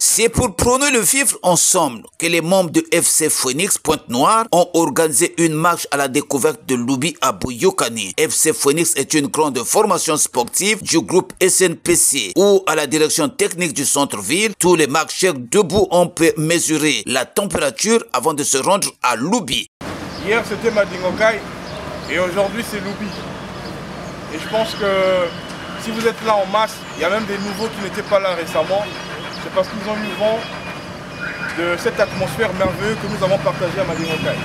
C'est pour prôner le vivre ensemble que les membres de FC Phoenix Pointe-Noire ont organisé une marche à la découverte de Loubi à Bouyokani. FC Phoenix est une grande formation sportive du groupe SNPC où, à la direction technique du centre-ville, tous les marcheurs debout ont pu mesurer la température avant de se rendre à Loubi. Hier c'était Madingokai et aujourd'hui c'est Loubi. Et je pense que si vous êtes là en masse, il y a même des nouveaux qui n'étaient pas là récemment. C'est parce qu'ils ont eu vent de cette atmosphère merveilleuse que nous avons partagée à Madingokai.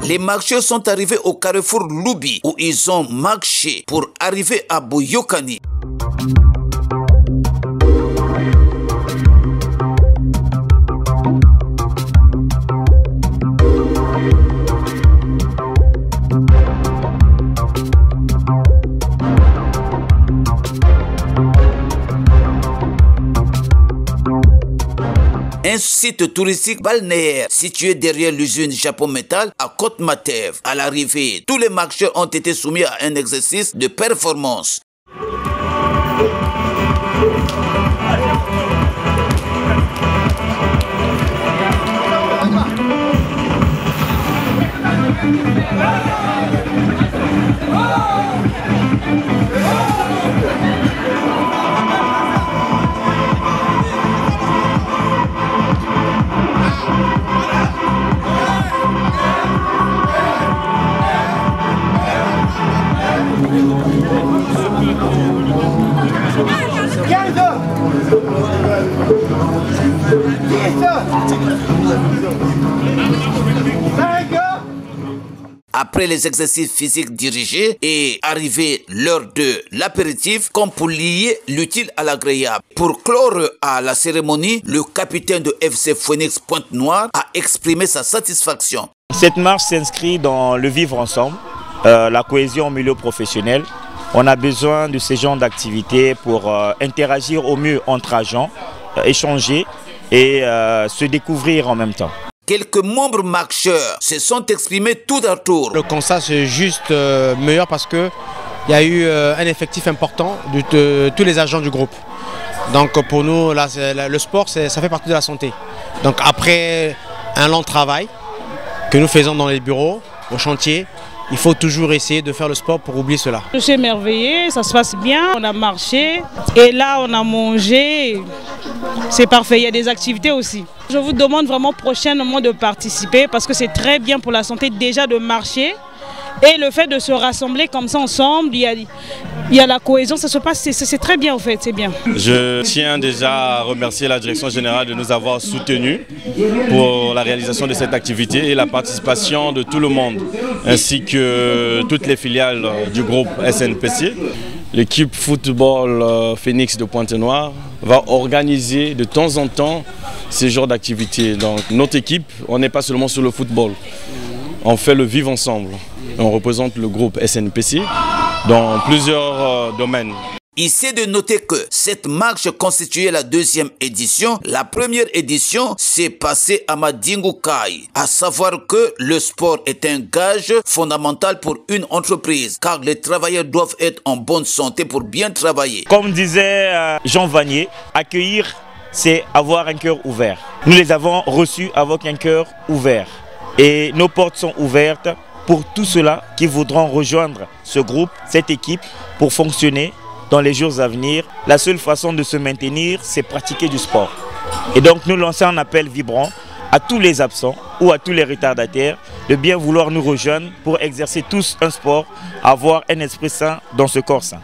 Les marcheurs sont arrivés au carrefour Loubi où ils ont marché pour arriver à Bouyokani. Un site touristique balnéaire situé derrière l'usine Japon Metal à Côte-Matev. À l'arrivée, tous les marcheurs ont été soumis à un exercice de performance. Après les exercices physiques dirigés et arrivé l'heure de l'apéritif, comme pour lier l'utile à l'agréable. Pour clore à la cérémonie, le capitaine de FC Phoenix Pointe-Noire a exprimé sa satisfaction. Cette marche s'inscrit dans le vivre ensemble, la cohésion au milieu professionnel. On a besoin de ce genre d'activités pour interagir au mieux entre agents, échanger et se découvrir en même temps. Quelques membres marcheurs se sont exprimés tout à tour. Le constat c'est juste meilleur parce qu'il y a eu un effectif important de tous les agents du groupe. Donc pour nous, là, le sport, ça fait partie de la santé. Donc après un long travail que nous faisons dans les bureaux, au chantier, il faut toujours essayer de faire le sport pour oublier cela. Je suis émerveillée, ça se passe bien, on a marché et là on a mangé, c'est parfait, il y a des activités aussi. Je vous demande vraiment prochainement de participer parce que c'est très bien pour la santé déjà de marcher et le fait de se rassembler comme ça ensemble, il y a la cohésion, ça se passe, c'est très bien en fait, c'est bien. Je tiens déjà à remercier la direction générale de nous avoir soutenus pour la réalisation de cette activité et la participation de tout le monde, ainsi que toutes les filiales du groupe SNPC. L'équipe football Phoenix de Pointe-Noire va organiser de temps en temps ce genre d'activité. Donc notre équipe, on n'est pas seulement sur le football, on fait le vivre ensemble. On représente le groupe SNPC dans plusieurs domaines. Ici est de noter que cette marche constituait la deuxième édition. La première édition s'est passée à Madingukai. À savoir que le sport est un gage fondamental pour une entreprise, car les travailleurs doivent être en bonne santé pour bien travailler. Comme disait Jean Vanier, accueillir, c'est avoir un cœur ouvert. Nous les avons reçus avec un cœur ouvert. Et nos portes sont ouvertes pour tous ceux-là qui voudront rejoindre ce groupe, cette équipe, pour fonctionner dans les jours à venir. La seule façon de se maintenir, c'est pratiquer du sport. Et donc nous lançons un appel vibrant à tous les absents ou à tous les retardataires de bien vouloir nous rejoindre pour exercer tous un sport, avoir un esprit sain dans ce corps sain.